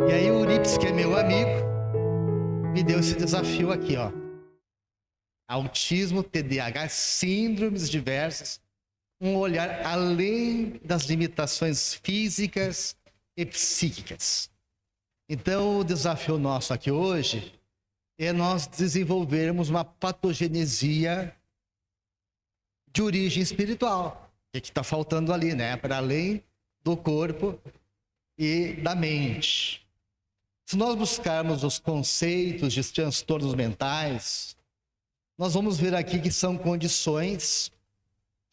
E aí o Euripides, que é meu amigo, me deu esse desafio aqui, ó. Autismo, TDAH, síndromes diversas, um olhar além das limitações físicas e psíquicas. Então, o desafio nosso aqui hoje é nós desenvolvermos uma patogenesia de origem espiritual. O que está faltando ali, né? Para além do corpo e da mente. Se nós buscarmos os conceitos de transtornos mentais, nós vamos ver aqui que são condições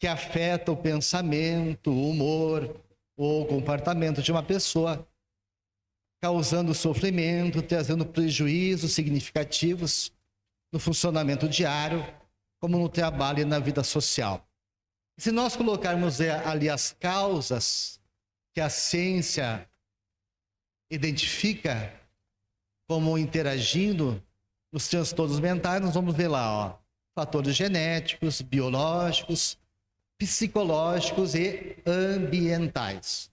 que afetam o pensamento, o humor ou o comportamento de uma pessoa, causando sofrimento, trazendo prejuízos significativos no funcionamento diário, como no trabalho e na vida social. E se nós colocarmos ali as causas que a ciência identifica como interagindo nos transtornos mentais, nós vamos ver lá, ó, fatores genéticos, biológicos, psicológicos e ambientais.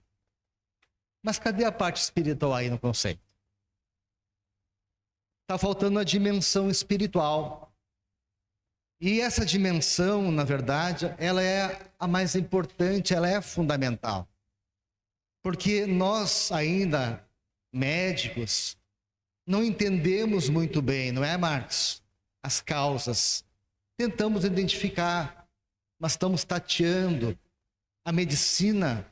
Mas cadê a parte espiritual aí no conceito? Está faltando a dimensão espiritual. E essa dimensão, na verdade, ela é a mais importante, ela é fundamental. Porque nós ainda, médicos, não entendemos muito bem, não é, Marcos? As causas. Tentamos identificar, mas estamos tateando. A medicina,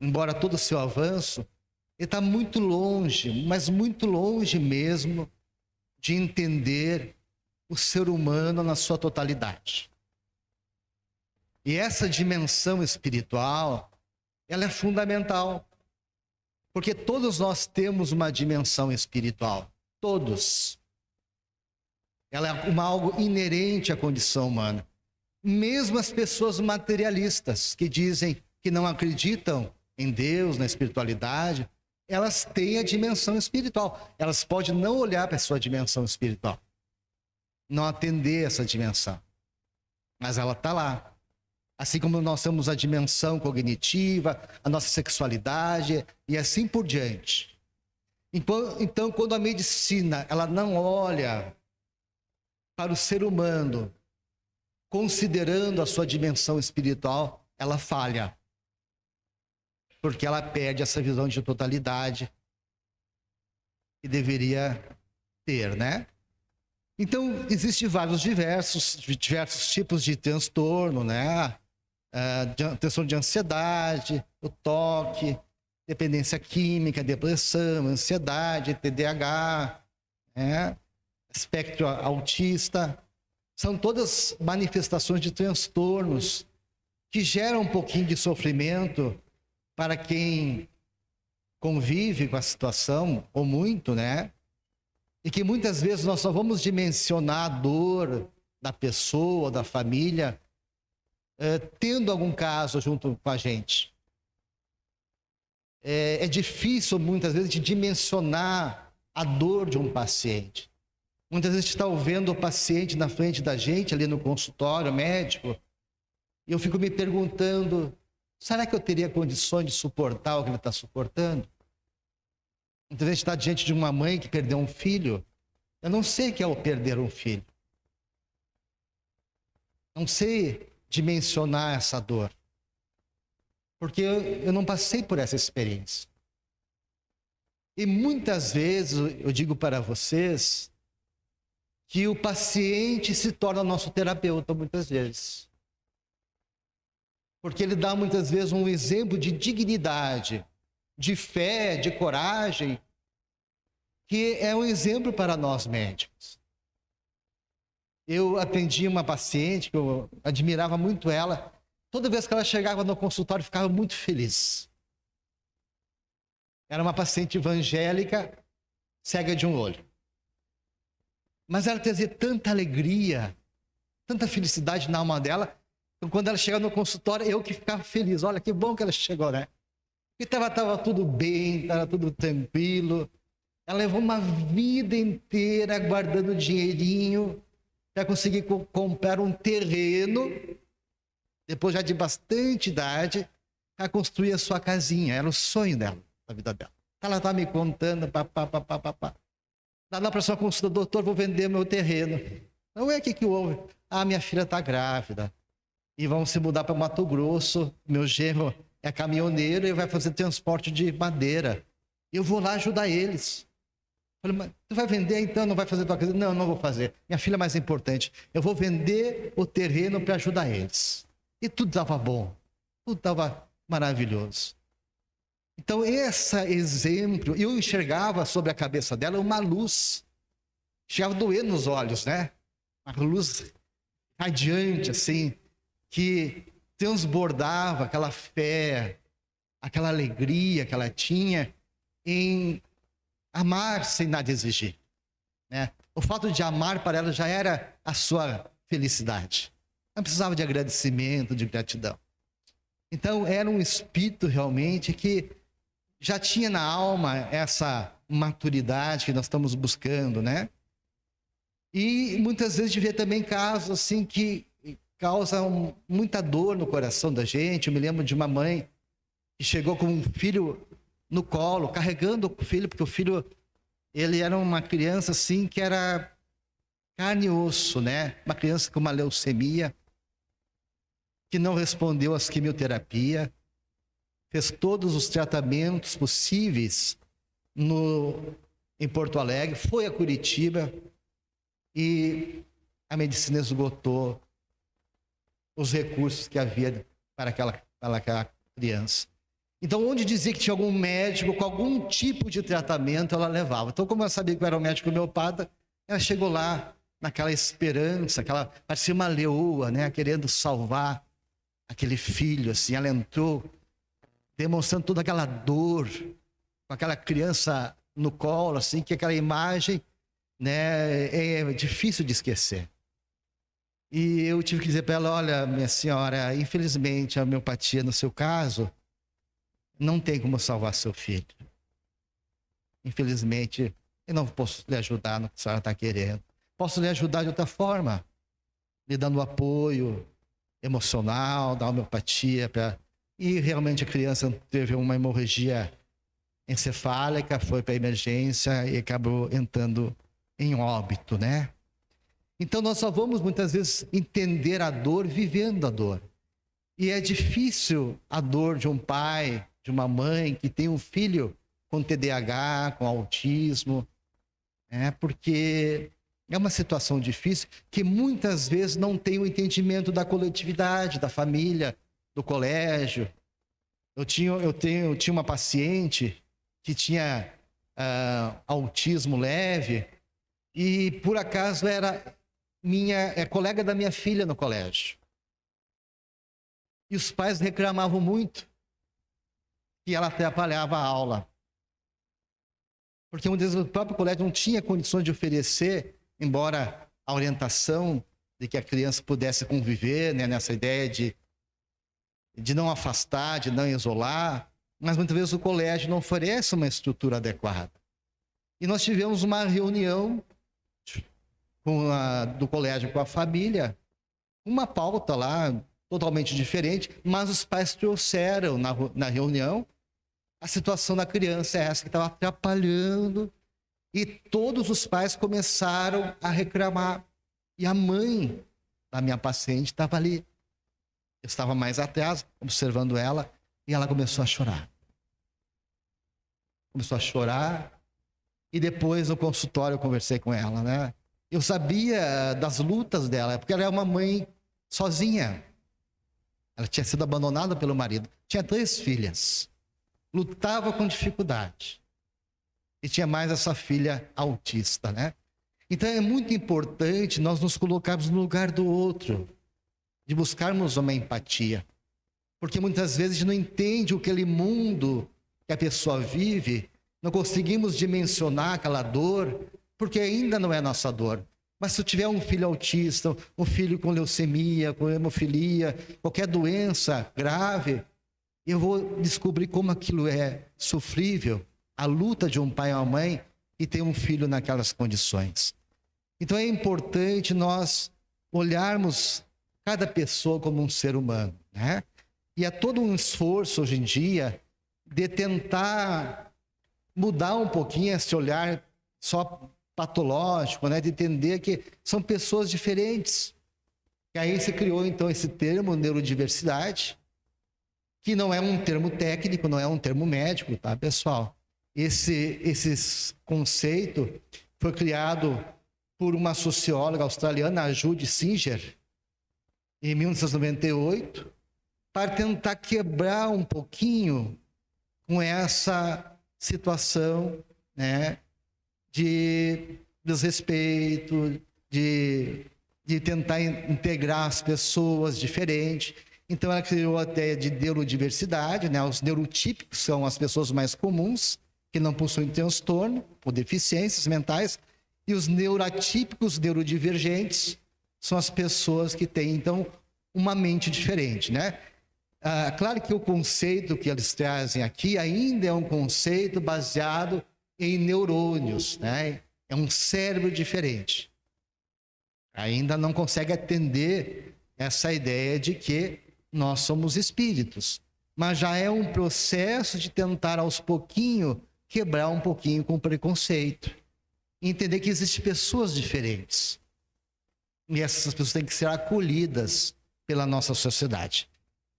embora todo o seu avanço, está muito longe, mas muito longe mesmo, de entender o ser humano na sua totalidade. E essa dimensão espiritual, ela é fundamental. Porque todos nós temos uma dimensão espiritual. Todos. Ela é algo inerente à condição humana. Mesmo as pessoas materialistas, que dizem que não acreditam em Deus, na espiritualidade, elas têm a dimensão espiritual. Elas podem não olhar para a sua dimensão espiritual, não atender essa dimensão, mas ela está lá. Assim como nós temos a dimensão cognitiva, a nossa sexualidade e assim por diante. Então, quando a medicina ela não olha para o ser humano, considerando a sua dimensão espiritual, ela falha. Porque ela perde essa visão de totalidade que deveria ter, né? Então, existem diversos tipos de transtorno, né? Transtorno de ansiedade, o toque, dependência química, depressão, ansiedade, TDAH, né? Espectro autista. São todas manifestações de transtornos que geram um pouquinho de sofrimento para quem convive com a situação, ou muito, né? E que muitas vezes nós só vamos dimensionar a dor da pessoa, da família, tendo algum caso junto com a gente. É difícil, muitas vezes, de dimensionar a dor de um paciente. Muitas vezes a gente está ouvindo o paciente na frente da gente, ali no consultório médico, e eu fico me perguntando, será que eu teria condições de suportar o que ele está suportando? Muitas vezes a gente está diante de uma mãe que perdeu um filho. Eu não sei o que é o perder um filho. Não sei dimensionar essa dor. Porque eu não passei por essa experiência. E muitas vezes eu digo para vocês que o paciente se torna nosso terapeuta, muitas vezes. Porque ele dá muitas vezes um exemplo de dignidade, de fé, de coragem, que é um exemplo para nós médicos. Eu atendi uma paciente que eu admirava muito ela. Toda vez que ela chegava no consultório, eu ficava muito feliz. Era uma paciente evangélica, cega de um olho. Mas ela trazia tanta alegria, tanta felicidade na alma dela, que quando ela chegava no consultório, eu que ficava feliz. Olha, que bom que ela chegou, né? E estava tudo bem, estava tudo tranquilo. Ela levou uma vida inteira guardando dinheirinho para conseguir comprar um terreno, depois já de bastante idade, para construir a sua casinha. Era o sonho dela, da vida dela. Ela está me contando, papá. Na próxima consulta, doutor, vou vender meu terreno. Não é o que houve? Minha filha está grávida. E vão se mudar para Mato Grosso. Meu genro é caminhoneiro e vai fazer transporte de madeira. Eu vou lá ajudar eles. Falei, mas tu vai vender então? Não vai fazer tua coisa? Não, não vou fazer. Minha filha é mais importante. Eu vou vender o terreno para ajudar eles. E tudo estava bom. Tudo estava maravilhoso. Então, esse exemplo, eu enxergava sobre a cabeça dela uma luz. Chegava a doer nos olhos, né? Uma luz radiante, assim, que transbordava aquela fé, aquela alegria que ela tinha em amar sem nada exigir, né? O fato de amar para ela já era a sua felicidade. Não precisava de agradecimento, de gratidão. Então, era um espírito realmente que já tinha na alma essa maturidade que nós estamos buscando, né? E muitas vezes a gente vê também casos assim que causam muita dor no coração da gente. Eu me lembro de uma mãe que chegou com um filho no colo, carregando o filho, porque o filho, ele era uma criança assim que era carne e osso, né? Uma criança com uma leucemia, que não respondeu às quimioterapia, fez todos os tratamentos possíveis em Porto Alegre, foi a Curitiba e a medicina esgotou os recursos que havia para aquela criança. Então, onde dizia que tinha algum médico com algum tipo de tratamento, ela levava. Então, como eu sabia que eu era um médico homeopata, ela chegou lá naquela esperança, parecia uma leoa, né, querendo salvar aquele filho, assim. Ela entrou demonstrando toda aquela dor, com aquela criança no colo, assim, que aquela imagem, né, é difícil de esquecer. E eu tive que dizer para ela, olha, minha senhora, infelizmente a homeopatia, no seu caso, não tem como salvar seu filho. Infelizmente, eu não posso lhe ajudar no que a senhora está querendo. Posso lhe ajudar de outra forma, lhe dando apoio emocional, da homeopatia para... E realmente a criança teve uma hemorragia encefálica, foi para a emergência e acabou entrando em óbito, né? Então nós só vamos muitas vezes entender a dor vivendo a dor. E é difícil a dor de um pai, de uma mãe que tem um filho com TDAH, com autismo, porque é uma situação difícil que muitas vezes não tem o entendimento da coletividade, da família, do colégio. Eu tinha uma paciente que tinha autismo leve e por acaso era colega da minha filha no colégio. E os pais reclamavam muito que ela atrapalhava a aula. Porque muitas vezes o próprio colégio não tinha condições de oferecer, embora a orientação de que a criança pudesse conviver, né, nessa ideia de não afastar, de não isolar, mas muitas vezes o colégio não oferece uma estrutura adequada. E nós tivemos uma reunião do colégio com a família, uma pauta lá totalmente diferente, mas os pais trouxeram na reunião a situação da criança, essa que estava atrapalhando, e todos os pais começaram a reclamar. E a mãe da minha paciente estava ali. Eu estava mais atrás, observando ela, e ela começou a chorar. Começou a chorar, e depois no consultório eu conversei com ela, né? Eu sabia das lutas dela, porque ela é uma mãe sozinha. Ela tinha sido abandonada pelo marido. Tinha 3 filhas. Lutava com dificuldade. E tinha mais essa filha autista, né? Então é muito importante nós nos colocarmos no lugar do outro, de buscarmos uma empatia. Porque muitas vezes a gente não entende aquele mundo que a pessoa vive, não conseguimos dimensionar aquela dor, porque ainda não é nossa dor. Mas se eu tiver um filho autista, um filho com leucemia, com hemofilia, qualquer doença grave, eu vou descobrir como aquilo é sofrível, a luta de um pai ou uma mãe que tem um filho naquelas condições. Então é importante nós olharmos cada pessoa como um ser humano, né? E há todo um esforço hoje em dia de tentar mudar um pouquinho esse olhar só patológico, né? De entender que são pessoas diferentes. E aí se criou, então, esse termo neurodiversidade, que não é um termo técnico, não é um termo médico, tá, pessoal? Esse conceito foi criado por uma socióloga australiana, a Judy Singer, em 1998, para tentar quebrar um pouquinho com essa situação, né, de desrespeito, de tentar integrar as pessoas diferentes. Então, ela criou a ideia de neurodiversidade, né? Os neurotípicos são as pessoas mais comuns, que não possuem transtorno ou deficiências mentais, e os neuroatípicos, neurodivergentes, são as pessoas que têm, então, uma mente diferente, né? Claro que o conceito que eles trazem aqui ainda é um conceito baseado em neurônios, né? É um cérebro diferente. Ainda não consegue atender essa ideia de que nós somos espíritos. Mas já é um processo de tentar, aos pouquinhos, quebrar um pouquinho com o preconceito. Entender que existem pessoas diferentes. E essas pessoas têm que ser acolhidas pela nossa sociedade.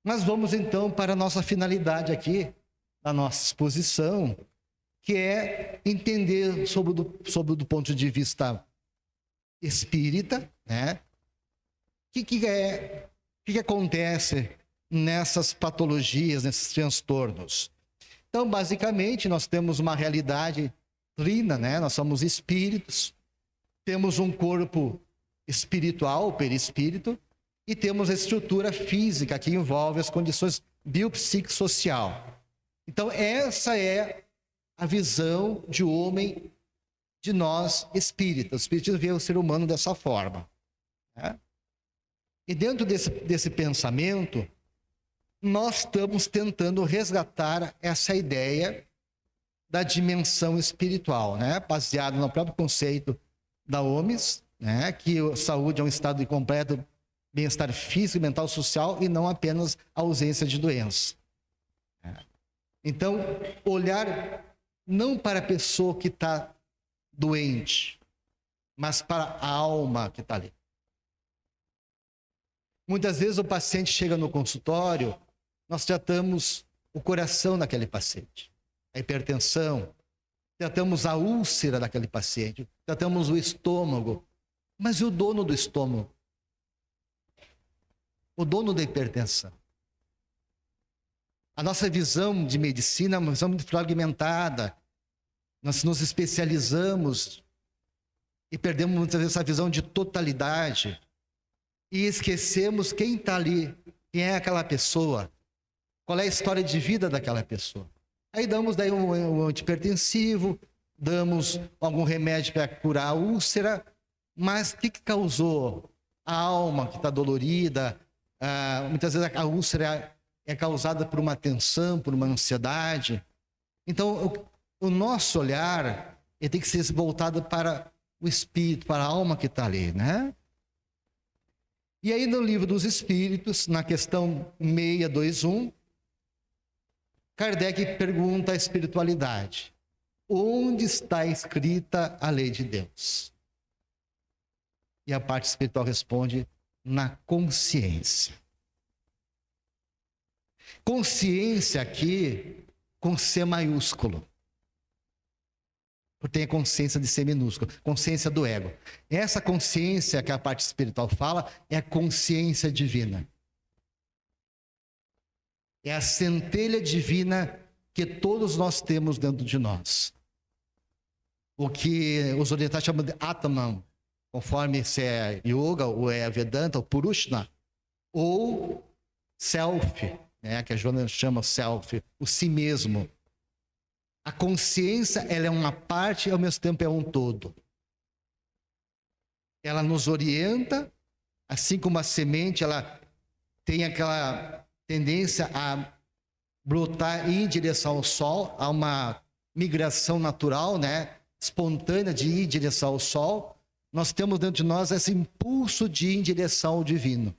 Mas vamos então para a nossa finalidade aqui, da nossa exposição, que é entender sobre do ponto de vista espírita, né? O que acontece nessas patologias, nesses transtornos? Então, basicamente, nós temos uma realidade trina, né? Nós somos espíritos, temos um corpo espiritual, perispírito, e temos a estrutura física que envolve as condições biopsicossocial. Então, essa é a visão de homem, de nós espíritas. O espiritismo vê o ser humano dessa forma, né? E dentro desse pensamento, nós estamos tentando resgatar essa ideia da dimensão espiritual, né? Baseado no próprio conceito da OMS, né? Que a saúde é um estado de completo bem-estar físico, mental, social e não apenas a ausência de doença. Então, olhar não para a pessoa que está doente, mas para a alma que está ali. Muitas vezes o paciente chega no consultório, nós tratamos o coração daquele paciente, a hipertensão, tratamos a úlcera daquele paciente, tratamos o estômago, mas e o dono do estômago? O dono da hipertensão? A nossa visão de medicina é uma visão muito fragmentada. Nós nos especializamos e perdemos muitas vezes essa visão de totalidade. E esquecemos quem está ali, quem é aquela pessoa, qual é a história de vida daquela pessoa. Aí damos daí um antihipertensivo, damos algum remédio para curar a úlcera, mas o que causou a alma que está dolorida? Muitas vezes a úlcera é causada por uma tensão, por uma ansiedade. Então, o nosso olhar tem que ser voltado para o espírito, para a alma que está ali, né? E aí no Livro dos Espíritos, na questão 621, Kardec pergunta à espiritualidade: onde está escrita a lei de Deus? E a parte espiritual responde: na consciência. Consciência aqui com C maiúsculo. Porque tem a consciência de C minúsculo, consciência do ego. Essa consciência que a parte espiritual fala é a consciência divina. É a centelha divina que todos nós temos dentro de nós. O que os orientais chamam de Atman, conforme se é Yoga, ou é Vedanta, ou Purushna, ou Self, né, que a Joana chama Self, o si mesmo. A consciência, ela é uma parte e ao mesmo tempo é um todo. Ela nos orienta, assim como a semente, ela tem aquela tendência a brotar em direção ao sol, há uma migração natural, né, espontânea de ir em direção ao sol. Nós temos dentro de nós esse impulso de ir em direção ao divino.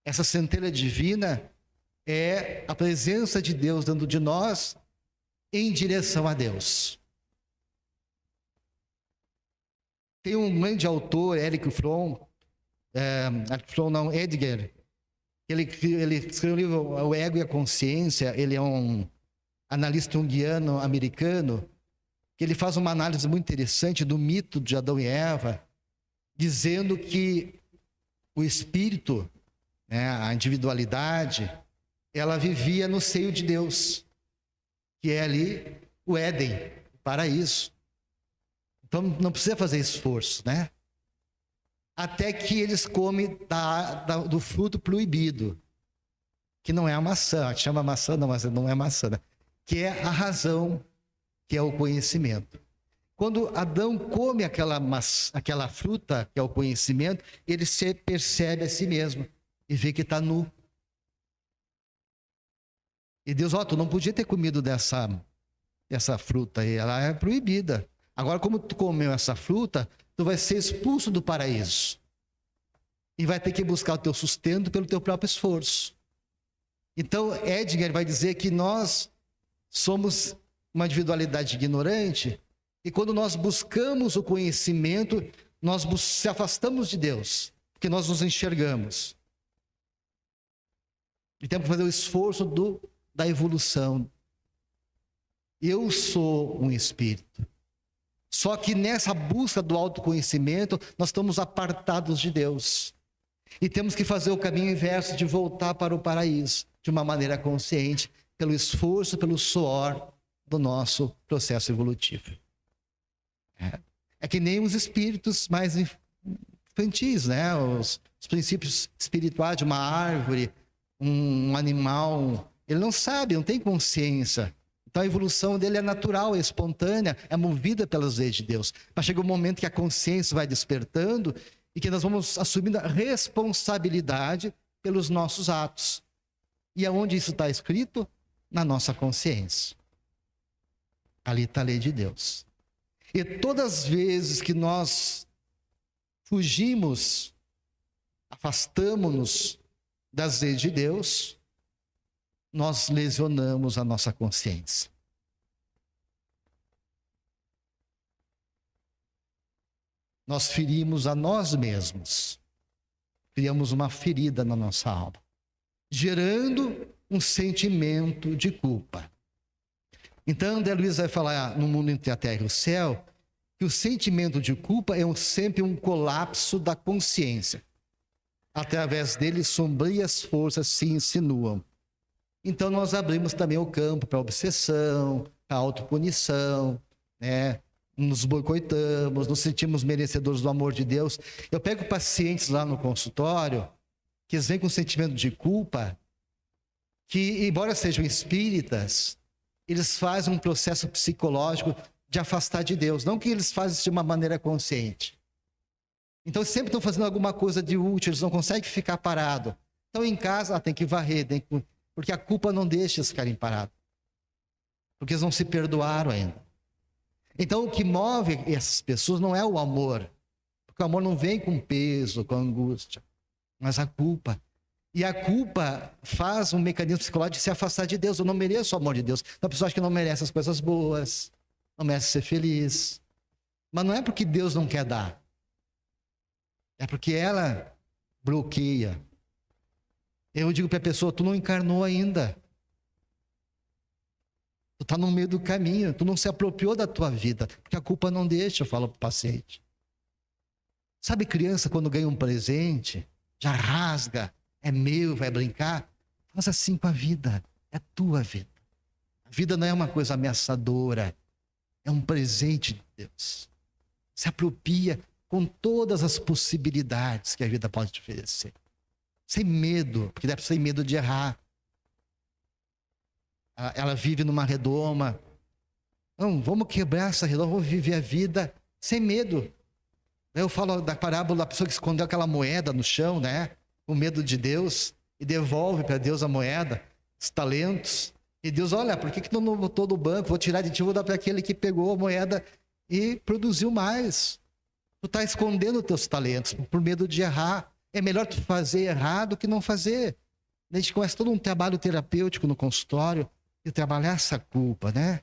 Essa centelha divina é a presença de Deus dentro de nós, em direção a Deus. Tem um grande autor, Edgar, ele escreveu o livro O Ego e a Consciência. Ele é um analista junguiano americano, que ele faz uma análise muito interessante do mito de Adão e Eva, dizendo que o espírito, né, a individualidade, ela vivia no seio de Deus, que é ali o Éden, o paraíso. Então não precisa fazer esforço, né? Até que eles comem do fruto proibido, que não é a maçã. A gente chama maçã, não, mas não é maçã, né? Que é a razão, que é o conhecimento. Quando Adão come aquela fruta, que é o conhecimento, ele se percebe a si mesmo e vê que está nu. E Deus, tu não podia ter comido dessa fruta aí, ela é proibida. Agora, como tu comeu essa fruta, tu vai ser expulso do paraíso. E vai ter que buscar o teu sustento pelo teu próprio esforço. Então, Edgar vai dizer que nós somos uma individualidade ignorante, e quando nós buscamos o conhecimento, nós se afastamos de Deus, porque nós nos enxergamos. E temos que fazer o esforço da evolução. Eu sou um espírito. Só que nessa busca do autoconhecimento, nós estamos apartados de Deus. E temos que fazer o caminho inverso de voltar para o paraíso, de uma maneira consciente, pelo esforço, pelo suor do nosso processo evolutivo. É que nem os espíritos mais infantis, né? Os princípios espirituais de uma árvore, um animal, ele não sabe, não tem consciência. Então a evolução dele é natural, é espontânea, é movida pelas leis de Deus. Mas chega um momento que a consciência vai despertando e que nós vamos assumindo a responsabilidade pelos nossos atos. E aonde isso está escrito? Na nossa consciência. Ali está a lei de Deus. E todas as vezes que nós fugimos, afastamos-nos das leis de Deus, nós lesionamos a nossa consciência. Nós ferimos a nós mesmos. Criamos uma ferida na nossa alma, gerando um sentimento de culpa. Então, André Luiz vai falar no mundo entre a terra e o céu, que o sentimento de culpa é sempre um colapso da consciência. Através dele, sombrias forças se insinuam. Então, nós abrimos também o campo para a obsessão, para a autopunição, né? Nos boicotamos, nos sentimos merecedores do amor de Deus. Eu pego pacientes lá no consultório, que eles vêm com sentimento de culpa, que, embora sejam espíritas, eles fazem um processo psicológico de afastar de Deus. Não que eles fazem isso de uma maneira consciente. Então, sempre estão fazendo alguma coisa de útil, eles não conseguem ficar parados. Então, em casa, tem que varrer, porque a culpa não deixa eles ficarem parados. Porque eles não se perdoaram ainda. Então, o que move essas pessoas não é o amor. Porque o amor não vem com peso, com angústia, mas a culpa. E a culpa faz um mecanismo psicológico de se afastar de Deus. Eu não mereço o amor de Deus. Então, a pessoa acha que não merece as coisas boas, não merece ser feliz. Mas não é porque Deus não quer dar. É porque ela bloqueia. Eu digo para a pessoa, tu não encarnou ainda. Tu está no meio do caminho, tu não se apropriou da tua vida, porque a culpa não deixa, eu falo para o paciente. Sabe criança quando ganha um presente, já rasga, é meu, vai brincar? Faz assim com a vida, é tua vida. A vida não é uma coisa ameaçadora, é um presente de Deus. Se apropria com todas as possibilidades que a vida pode te oferecer. Sem medo, porque deve ser medo de errar. Ela vive numa redoma. Não, vamos quebrar essa redoma, vamos viver a vida sem medo. Eu falo da parábola da pessoa que escondeu aquela moeda no chão, né? Com medo de Deus, e devolve para Deus a moeda, os talentos. E Deus, olha, por que tu não botou do banco? Vou tirar de ti, vou dar para aquele que pegou a moeda e produziu mais. Tu está escondendo os teus talentos por medo de errar. É melhor tu fazer errado do que não fazer. A gente começa todo um trabalho terapêutico no consultório, e trabalhar essa culpa, né?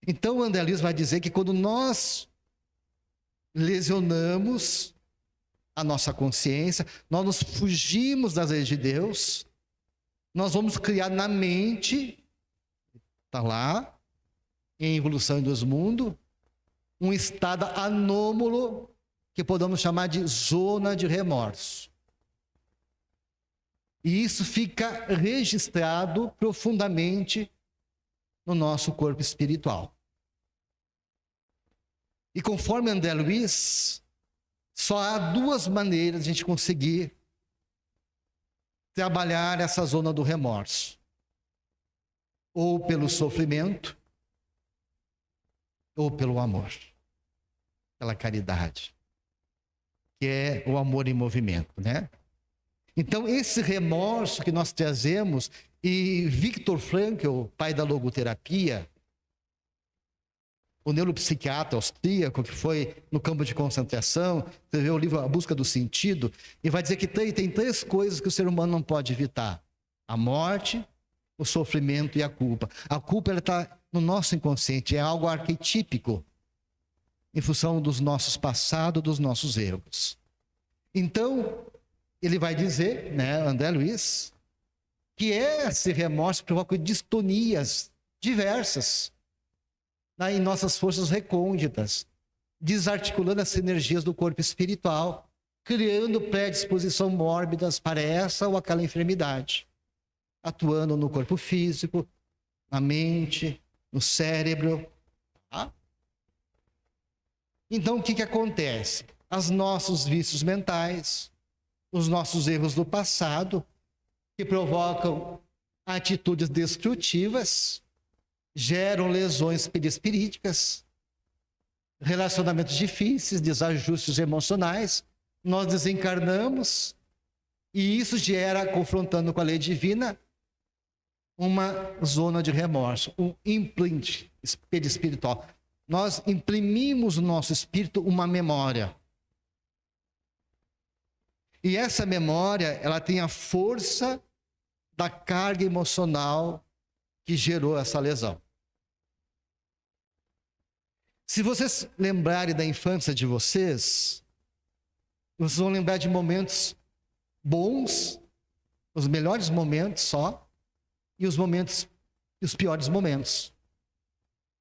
Então, o André Luiz vai dizer que quando nós lesionamos a nossa consciência, nós nos fugimos das leis de Deus, nós vamos criar na mente, está lá, em Evolução dos Mundos, um estado anômalo que podemos chamar de zona de remorso. E isso fica registrado profundamente no nosso corpo espiritual. E conforme André Luiz, só há duas maneiras de a gente conseguir trabalhar essa zona do remorso. Ou pelo sofrimento, ou pelo amor, pela caridade, que é o amor em movimento, né? Então, esse remorso que nós trazemos, e Viktor Frankl, pai da logoterapia, o neuropsiquiatra austríaco que foi no campo de concentração, escreveu o livro A Busca do Sentido, e vai dizer que tem três coisas que o ser humano não pode evitar: a morte, o sofrimento e a culpa. A culpa está no nosso inconsciente, é algo arquetípico, em função dos nossos passados, dos nossos erros. Então, ele vai dizer, né, André Luiz, que esse remorso provoca distonias diversas em nossas forças recônditas, desarticulando as energias do corpo espiritual, criando predisposição mórbidas para essa ou aquela enfermidade, atuando no corpo físico, na mente, no cérebro. Tá? Então, o que acontece? Os nossos vícios mentais, os nossos erros do passado, que provocam atitudes destrutivas, geram lesões perispiríticas, relacionamentos difíceis, desajustes emocionais, nós desencarnamos, e isso gera, confrontando com a lei divina, uma zona de remorso, um implante perispiritual. Nós imprimimos no nosso espírito uma memória. E essa memória, ela tem a força da carga emocional que gerou essa lesão. Se vocês lembrarem da infância de vocês vão lembrar de momentos bons, os melhores momentos só, e os piores momentos.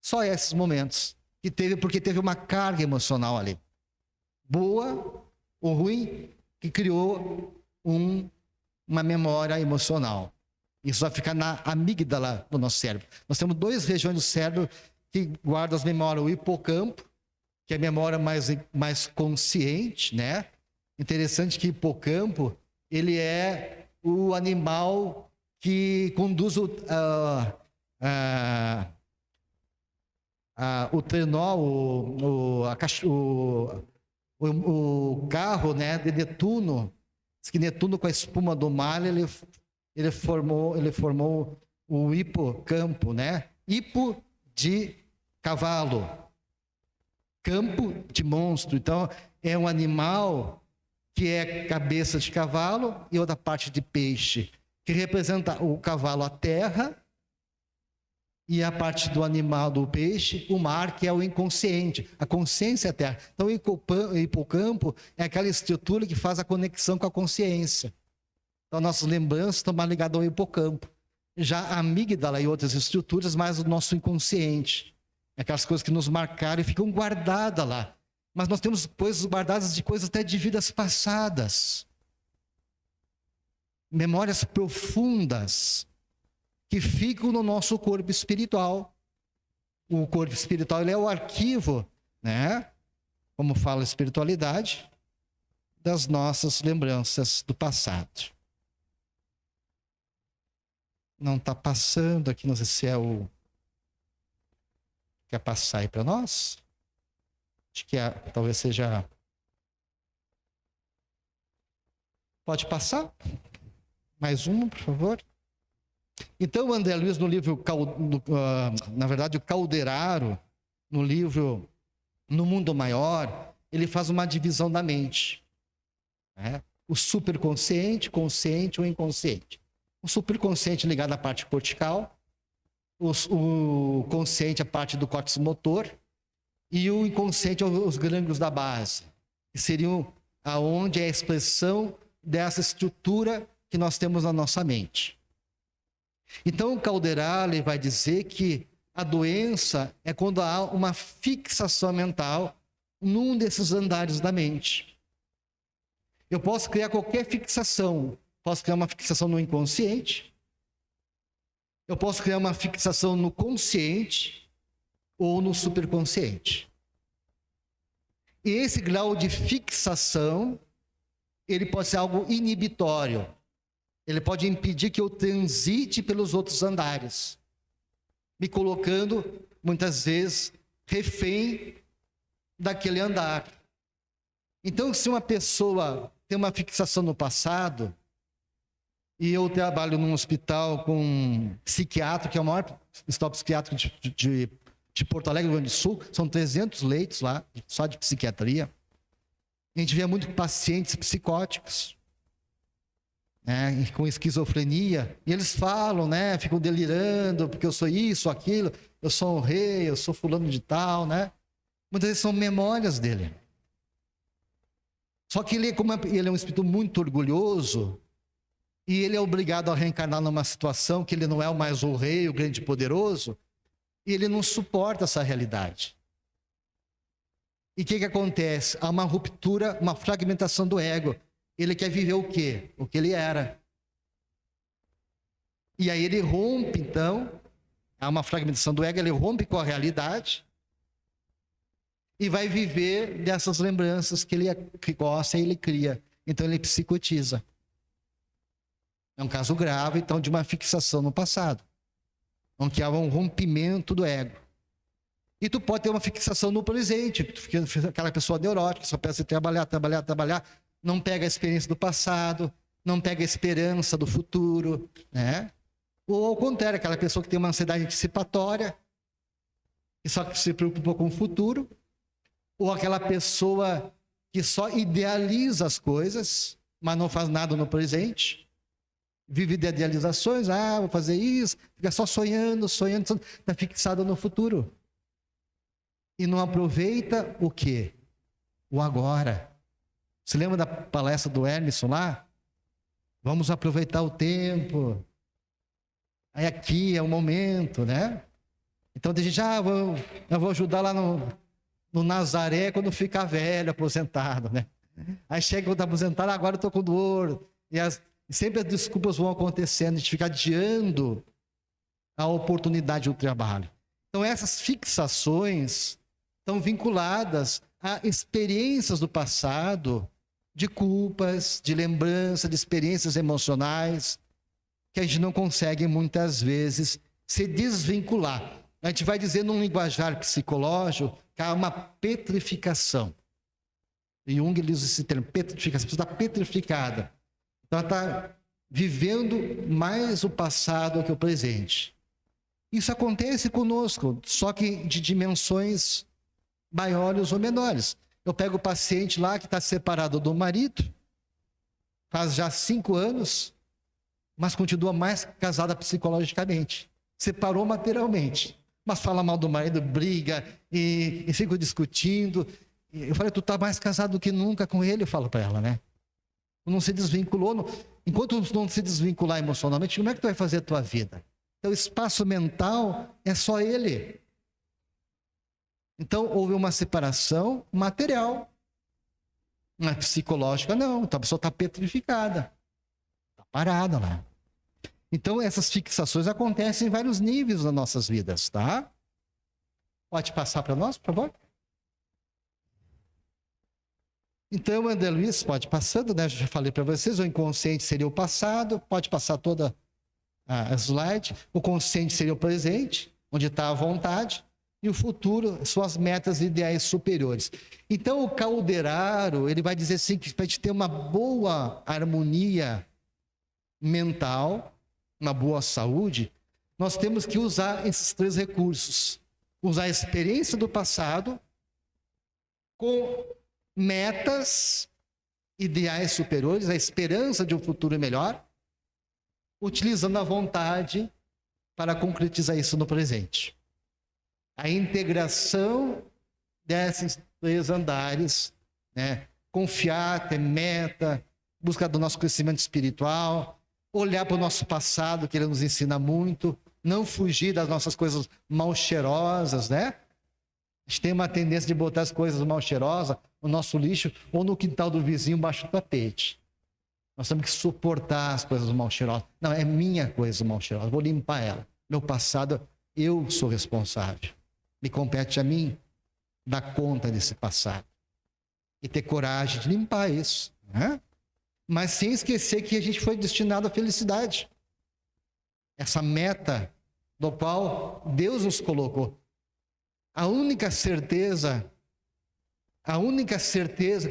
Só esses momentos que teve, porque teve uma carga emocional ali, boa ou ruim, que criou uma memória emocional. Isso vai ficar na amígdala do nosso cérebro. Nós temos duas regiões do cérebro que guardam as memórias: o hipocampo, que é a memória mais consciente, né? Interessante que o hipocampo, ele é o animal que conduz o trenó, o carro, né, de Netuno. Diz que Netuno, com a espuma do mar, ele formou o hipocampo, né? Hipo de cavalo, campo de monstro. Então, é um animal que é cabeça de cavalo e outra parte de peixe, que representa o cavalo, a terra, e a parte do animal, do peixe, o mar, que é o inconsciente, a consciência é a terra. Então, o hipocampo é aquela estrutura que faz a conexão com a consciência. Então, nossas lembranças estão mais ligadas ao hipocampo. Já a amígdala e outras estruturas, mais o nosso inconsciente. Aquelas coisas que nos marcaram e ficam guardadas lá. Mas nós temos coisas guardadas de coisas até de vidas passadas. Memórias profundas que ficam no nosso corpo espiritual. O corpo espiritual, ele é o arquivo, né? Como fala a espiritualidade, das nossas lembranças do passado. Não está passando aqui, não sei se é o... Quer passar aí para nós? Acho que talvez seja... Pode passar? Mais uma, por favor. Então, o André Luiz, no livro, na verdade, o Calderaro, no livro No Mundo Maior, ele faz uma divisão da mente, né? O superconsciente, consciente ou inconsciente. O superconsciente ligado à parte cortical, o consciente, a parte do córtex motor, e o inconsciente, os gânglios da base, que seriam aonde é a expressão dessa estrutura que nós temos na nossa mente. Então, o Calderaro vai dizer que a doença é quando há uma fixação mental num desses andares da mente. Eu posso criar qualquer fixação. Posso criar uma fixação no inconsciente, eu posso criar uma fixação no consciente ou no superconsciente. E esse grau de fixação, ele pode ser algo inibitório. Ele pode impedir que eu transite pelos outros andares, me colocando, muitas vezes, refém daquele andar. Então, se uma pessoa tem uma fixação no passado, e eu trabalho num hospital com um psiquiatra, que é o maior hospital psiquiátrico de Porto Alegre, Rio Grande do Sul, são 300 leitos lá, só de psiquiatria. A gente vê muito pacientes psicóticos, né, com esquizofrenia, e eles falam, né, ficam delirando, porque eu sou isso, aquilo, eu sou um rei, eu sou fulano de tal, né? Muitas vezes são memórias dele. Só que ele, como ele é um espírito muito orgulhoso, e ele é obrigado a reencarnar numa situação que ele não é mais o rei, o grande poderoso, e ele não suporta essa realidade. E o que acontece? Há uma ruptura, uma fragmentação do ego. Ele quer viver o quê? O que ele era. E aí ele rompe, então, há uma fragmentação do ego, ele rompe com a realidade e vai viver dessas lembranças que ele gosta e ele cria. Então ele psicotiza. É um caso grave, então, de uma fixação no passado, onde há um rompimento do ego. E tu pode ter uma fixação no presente, aquela pessoa neurótica, só pensa em trabalhar, não pega a experiência do passado, não pega a esperança do futuro, né? Ou ao contrário, aquela pessoa que tem uma ansiedade antecipatória, que só se preocupa com o futuro, ou aquela pessoa que só idealiza as coisas, mas não faz nada no presente. Vive de idealizações, vou fazer isso, fica só sonhando, está fixado no futuro. E não aproveita o quê? O agora. Você lembra da palestra do Hermeson lá? Vamos aproveitar o tempo. Aí aqui é o momento, né? Então tem gente, eu vou ajudar lá no Nazaré quando ficar velho, aposentado, né? Aí chega quando aposentado, agora eu estou com dor. E sempre as desculpas vão acontecendo, a gente fica adiando a oportunidade do trabalho. Então essas fixações estão vinculadas a experiências do passado, de culpas, de lembrança, de experiências emocionais, que a gente não consegue muitas vezes se desvincular. A gente vai dizer num linguajar psicológico que há uma petrificação. E Jung usa esse termo, petrificação, a pessoa está petrificada. Então ela está vivendo mais o passado que o presente. Isso acontece conosco, só que de dimensões maiores ou menores. Eu pego o paciente lá que está separado do marido, faz já 5 anos, mas continua mais casada psicologicamente. Separou materialmente, mas fala mal do marido, briga e fica discutindo. Eu falei, tu está mais casado do que nunca com ele, eu falo para ela, né? Não se desvinculou. Enquanto não se desvincular emocionalmente, como é que tu vai fazer a tua vida? Então, o espaço mental é só ele. Então, houve uma separação material. Não é psicológica, não. Então, a pessoa está petrificada. Está parada lá. Então, essas fixações acontecem em vários níveis nas nossas vidas, tá? Pode passar para nós, por favor? Então, André Luiz, pode passando, né? Eu já falei para vocês, o inconsciente seria o passado, pode passar toda a slide. O consciente seria o presente, onde está a vontade, e o futuro, suas metas e ideais superiores. Então, o Calderaro, ele vai dizer assim, que para a gente ter uma boa harmonia mental, uma boa saúde, nós temos que usar esses 3 recursos. Usar a experiência do passado com metas, ideais superiores, a esperança de um futuro melhor, utilizando a vontade para concretizar isso no presente. A integração desses 3 andares, né? Confiar, ter meta, buscar do nosso crescimento espiritual, olhar para o nosso passado, que ele nos ensina muito, não fugir das nossas coisas mal cheirosas, né? A gente tem uma tendência de botar as coisas mal cheirosas no nosso lixo ou no quintal do vizinho, embaixo do tapete. Nós temos que suportar as coisas mal cheirosas. Não, é minha coisa mal cheirosa, vou limpar ela. Meu passado, eu sou responsável. Me compete a mim dar conta desse passado. E ter coragem de limpar isso, né? Mas sem esquecer que a gente foi destinado à felicidade. Essa meta do qual Deus nos colocou. A única certeza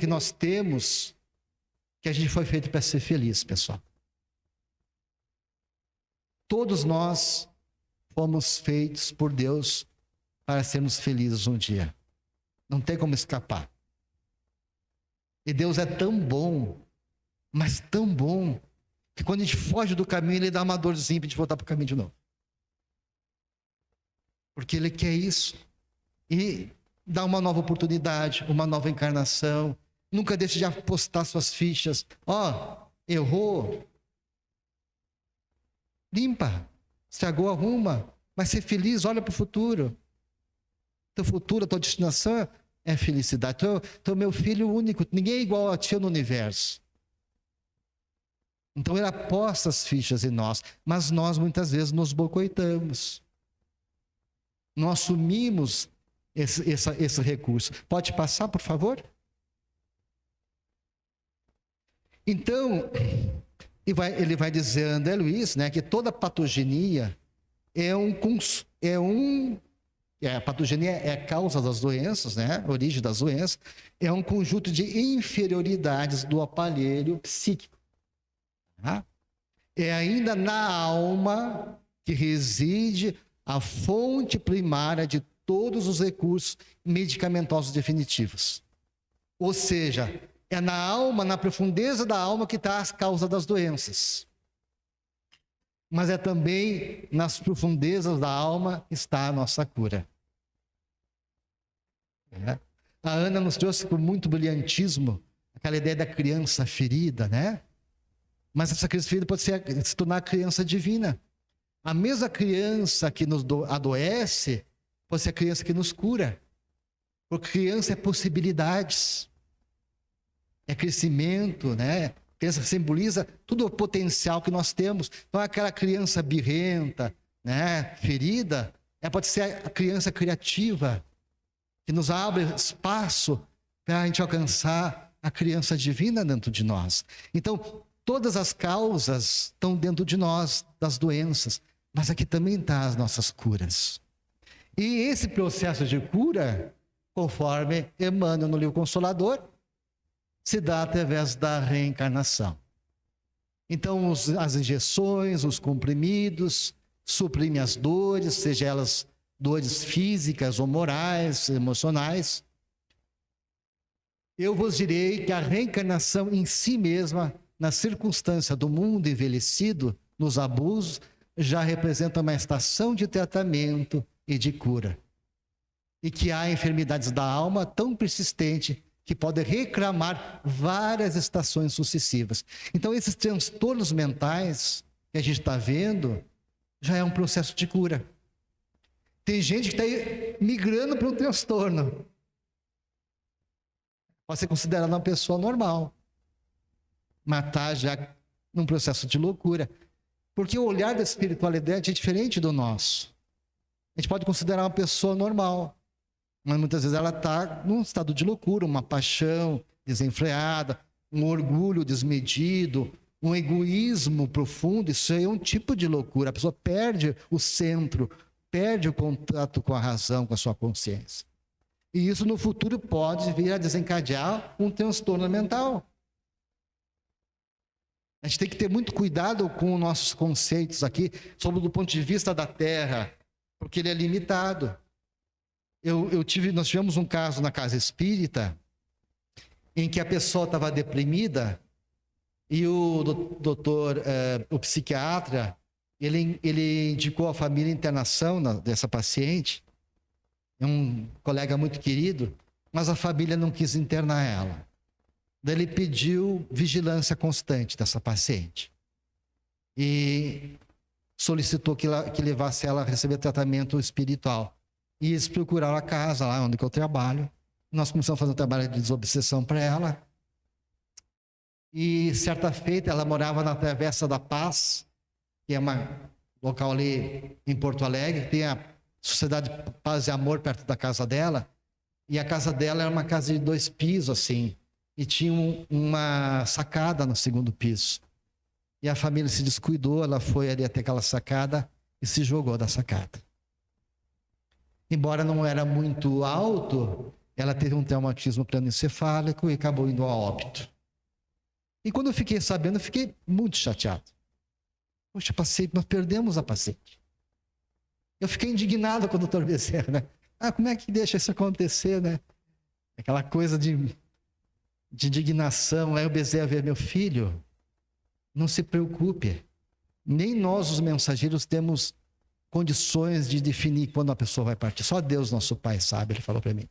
que nós temos que a gente foi feito para ser feliz, pessoal. Todos nós fomos feitos por Deus para sermos felizes um dia. Não tem como escapar. E Deus é tão bom, mas tão bom, que quando a gente foge do caminho, Ele dá uma dorzinha para a gente voltar para o caminho de novo. Porque Ele quer isso. E dá uma nova oportunidade, uma nova encarnação. Nunca deixe de apostar suas fichas. Errou. Limpa. Estragou, arruma. Mas ser feliz, olha para o futuro. Teu futuro, a tua destinação é felicidade. Tu é meu filho único. Ninguém é igual a ti no universo. Então ele aposta as fichas em nós. Mas nós muitas vezes nos boicottamos. Não assumimos esse recurso. Pode passar, por favor? Então, ele vai dizer, André Luiz, né, que toda patogenia a patogenia é a causa das doenças, né, a origem das doenças, é um conjunto de inferioridades do aparelho psíquico. Tá? É ainda na alma que reside a fonte primária de todos os recursos medicamentosos definitivos. Ou seja, é na alma, na profundeza da alma que está as causas das doenças. Mas é também nas profundezas da alma que está a nossa cura. A Ana nos trouxe com muito brilhantismo aquela ideia da criança ferida, né? Mas essa criança ferida pode se tornar a criança divina. A mesma criança que nos adoece pode ser a criança que nos cura. Porque criança é possibilidades. É crescimento, né? A criança simboliza todo o potencial que nós temos. Então, aquela criança birrenta, né? Ferida, pode ser a criança criativa, que nos abre espaço para a gente alcançar a criança divina dentro de nós. Então, todas as causas estão dentro de nós, das doenças, mas aqui também estão as nossas curas. E esse processo de cura, conforme Emmanuel no livro Consolador, se dá através da reencarnação. Então, as injeções, os comprimidos, suprimem as dores, seja elas dores físicas ou morais, emocionais. Eu vos direi que a reencarnação em si mesma, na circunstância do mundo envelhecido, nos abusos, já representa uma estação de tratamento e de cura. E que há enfermidades da alma tão persistentes que podem reclamar várias estações sucessivas. Então, esses transtornos mentais que a gente está vendo, já é um processo de cura. Tem gente que está migrando para um transtorno. Pode ser considerado uma pessoa normal, mas está já num processo de loucura. Porque o olhar da espiritualidade é diferente do nosso. A gente pode considerar uma pessoa normal, mas muitas vezes ela está num estado de loucura, uma paixão desenfreada, um orgulho desmedido, um egoísmo profundo. Isso aí é um tipo de loucura. A pessoa perde o centro, perde o contato com a razão, com a sua consciência. E isso no futuro pode vir a desencadear um transtorno mental. A gente tem que ter muito cuidado com os nossos conceitos aqui, sobre do ponto de vista da Terra, porque ele é limitado. Nós tivemos um caso na casa espírita, em que a pessoa estava deprimida, e o doutor, o psiquiatra, ele indicou à família a internação dessa paciente, é um colega muito querido, mas a família não quis internar ela. Daí ele pediu vigilância constante dessa paciente e solicitou que levasse ela a receber tratamento espiritual. E eles procuraram a casa lá onde eu trabalho. Nós começamos a fazer um trabalho de desobsessão para ela. E certa feita, ela morava na Travessa da Paz, que é um local ali em Porto Alegre, tem a Sociedade Paz e Amor perto da casa dela. E a casa dela era uma casa de 2 pisos, assim, e tinha uma sacada no 2º piso. E a família se descuidou, ela foi ali até aquela sacada e se jogou da sacada. Embora não era muito alto, ela teve um traumatismo crânioencefálico e acabou indo a óbito. E quando eu fiquei sabendo, eu fiquei muito chateado. Poxa, nós perdemos a paciente. Eu fiquei indignado com o doutor Bezerra, né? Como é que deixa isso acontecer, né? Aquela coisa de indignação. Aí o Bezerra vê, meu filho, não se preocupe. Nem nós, os mensageiros, temos condições de definir quando a pessoa vai partir. Só Deus, nosso Pai, sabe, ele falou para mim.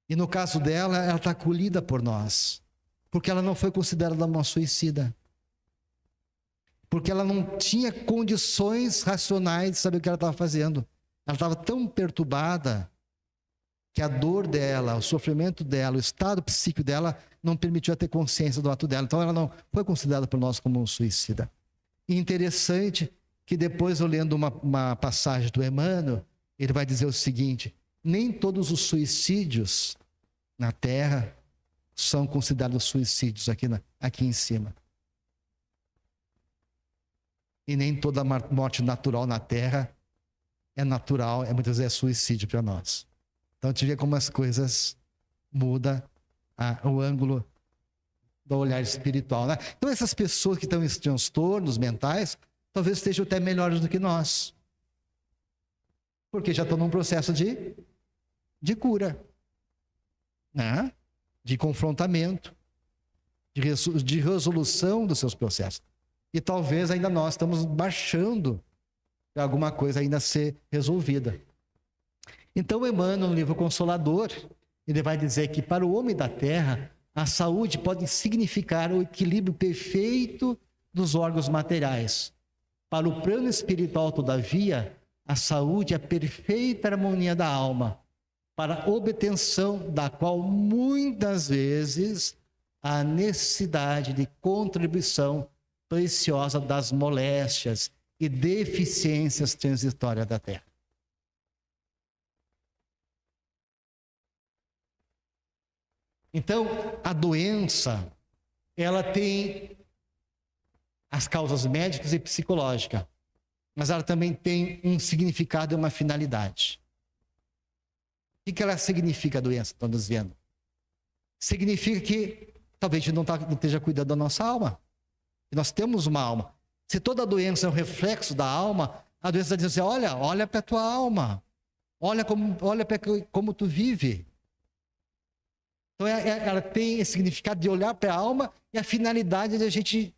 E no caso dela, ela está acolhida por nós. Porque ela não foi considerada uma suicida. Porque ela não tinha condições racionais de saber o que ela estava fazendo. Ela estava tão perturbada que a dor dela, o sofrimento dela, o estado psíquico dela não permitiu ela ter consciência do ato dela. Então ela não foi considerada por nós como um suicida. E interessante que depois eu lendo uma passagem do Emmanuel, ele vai dizer o seguinte: nem todos os suicídios na Terra são considerados suicídios aqui em cima. E nem toda morte natural na Terra é natural, muitas vezes é suicídio para nós. Então a gente vê como as coisas mudam o ângulo do olhar espiritual, né? Então essas pessoas que estão em transtornos mentais, talvez estejam até melhores do que nós. Porque já estão num processo de cura, né? De confrontamento, de resolução dos seus processos. E talvez ainda nós estamos baixando para alguma coisa ainda ser resolvida. Então, Emmanuel, no livro Consolador, ele vai dizer que para o homem da Terra, a saúde pode significar o equilíbrio perfeito dos órgãos materiais. Para o plano espiritual, todavia, a saúde é a perfeita harmonia da alma, para a obtenção da qual muitas vezes há necessidade de contribuição preciosa das moléstias e deficiências transitórias da Terra. Então, a doença, ela tem as causas médicas e psicológicas, mas ela também tem um significado e uma finalidade. O que ela significa, a doença, estamos dizendo? Significa que talvez a gente não esteja cuidando da nossa alma. Nós temos uma alma. Se toda doença é um reflexo da alma, a doença está dizendo assim, olha para a tua alma. Olha para como tu vive. Então ela tem esse significado de olhar para a alma e a finalidade de a gente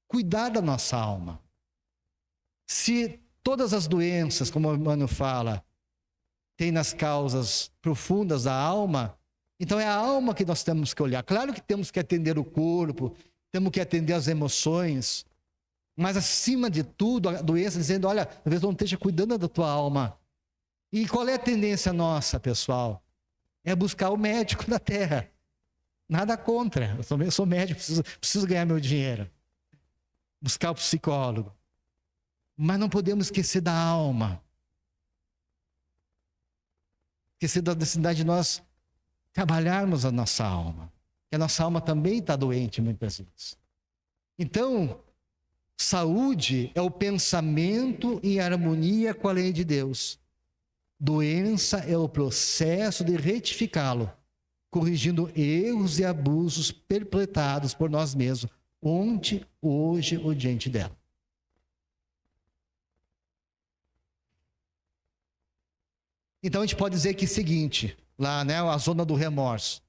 cuidar da nossa alma. Se todas as doenças, como o Emmanuel fala, tem nas causas profundas da alma, então é a alma que nós temos que olhar. Claro que temos que atender o corpo, temos que atender as emoções, mas acima de tudo a doença dizendo, olha, talvez não esteja cuidando da tua alma. E qual é a tendência nossa, pessoal? É buscar o médico da Terra. Nada contra, eu sou médico, preciso ganhar meu dinheiro. Buscar o psicólogo. Mas não podemos esquecer da alma. Esquecer da necessidade de nós trabalharmos a nossa alma. Que a nossa alma também está doente muitas vezes. Então, saúde é o pensamento em harmonia com a lei de Deus. Doença é o processo de retificá-lo, corrigindo erros e abusos perpetrados por nós mesmos, ontem, hoje ou diante dela. Então a gente pode dizer que é o seguinte, lá, né, a zona do remorso,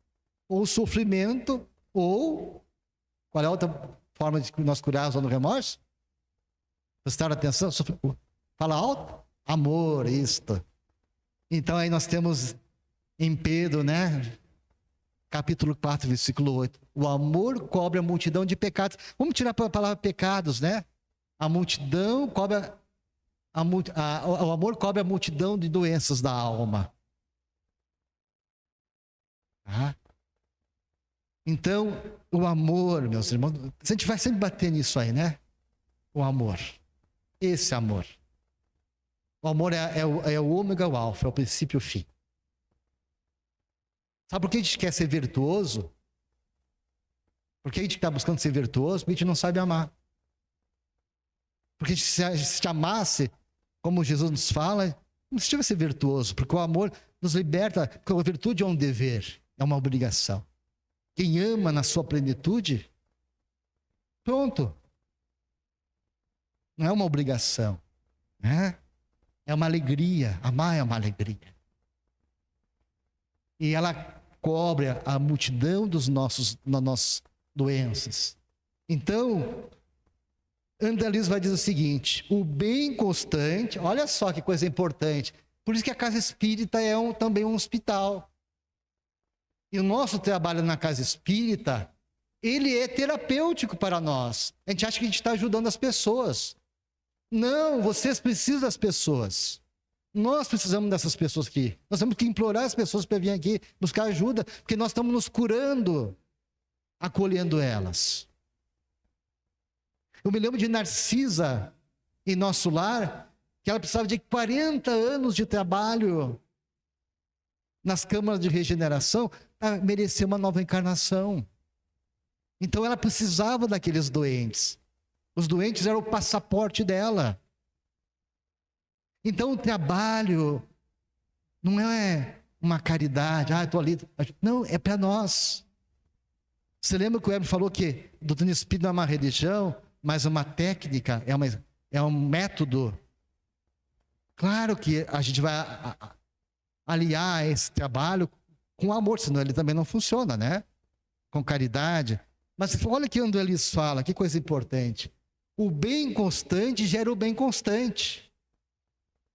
ou sofrimento, ou qual é a outra forma de nós curar a zona do remorso? Prestaram atenção? Fala alto? Amor, isto. Então aí nós temos em Pedro, né? Capítulo 4, versículo 8. O amor cobre a multidão de pecados. Vamos tirar a palavra pecados, né? A multidão cobre o amor cobre a multidão de doenças da alma. Tá? Então, o amor, meus irmãos, a gente vai sempre bater nisso aí, né? O amor. Esse amor. O amor é o ômega, o alfa, é o princípio e o fim. Sabe por que a gente quer ser virtuoso? Porque a gente está buscando ser virtuoso, porque a gente não sabe amar. Porque se a gente amasse, como Jesus nos fala, não precisa ser virtuoso, porque o amor nos liberta, porque a virtude é um dever, é uma obrigação. Quem ama na sua plenitude, pronto. Não é uma obrigação, né? É uma alegria, amar é uma alegria. E ela cobre a multidão das nossas doenças. Então, André Luiz vai dizer o seguinte: o bem constante, olha só que coisa importante. Por isso que a casa espírita é também um hospital. E o nosso trabalho na casa espírita, ele é terapêutico para nós. A gente acha que a gente está ajudando as pessoas. Não, vocês precisam das pessoas. Nós precisamos dessas pessoas aqui. Nós temos que implorar as pessoas para vir aqui buscar ajuda, porque nós estamos nos curando, acolhendo elas. Eu me lembro de Narcisa, em nosso lar, que ela precisava de 40 anos de trabalho nas câmaras de regeneração para merecer uma nova encarnação. Então ela precisava daqueles doentes. Os doentes eram o passaporte dela. Então o trabalho não é uma caridade, estou ali. Não, é para nós. Você lembra que o Heber falou que a doutrina espírita não é uma religião, mas uma técnica, é um método? Claro que a gente vai aliar esse trabalho com amor, senão ele também não funciona, né? Com caridade. Mas olha o que André Luiz fala, que coisa importante. O bem constante gera o bem constante.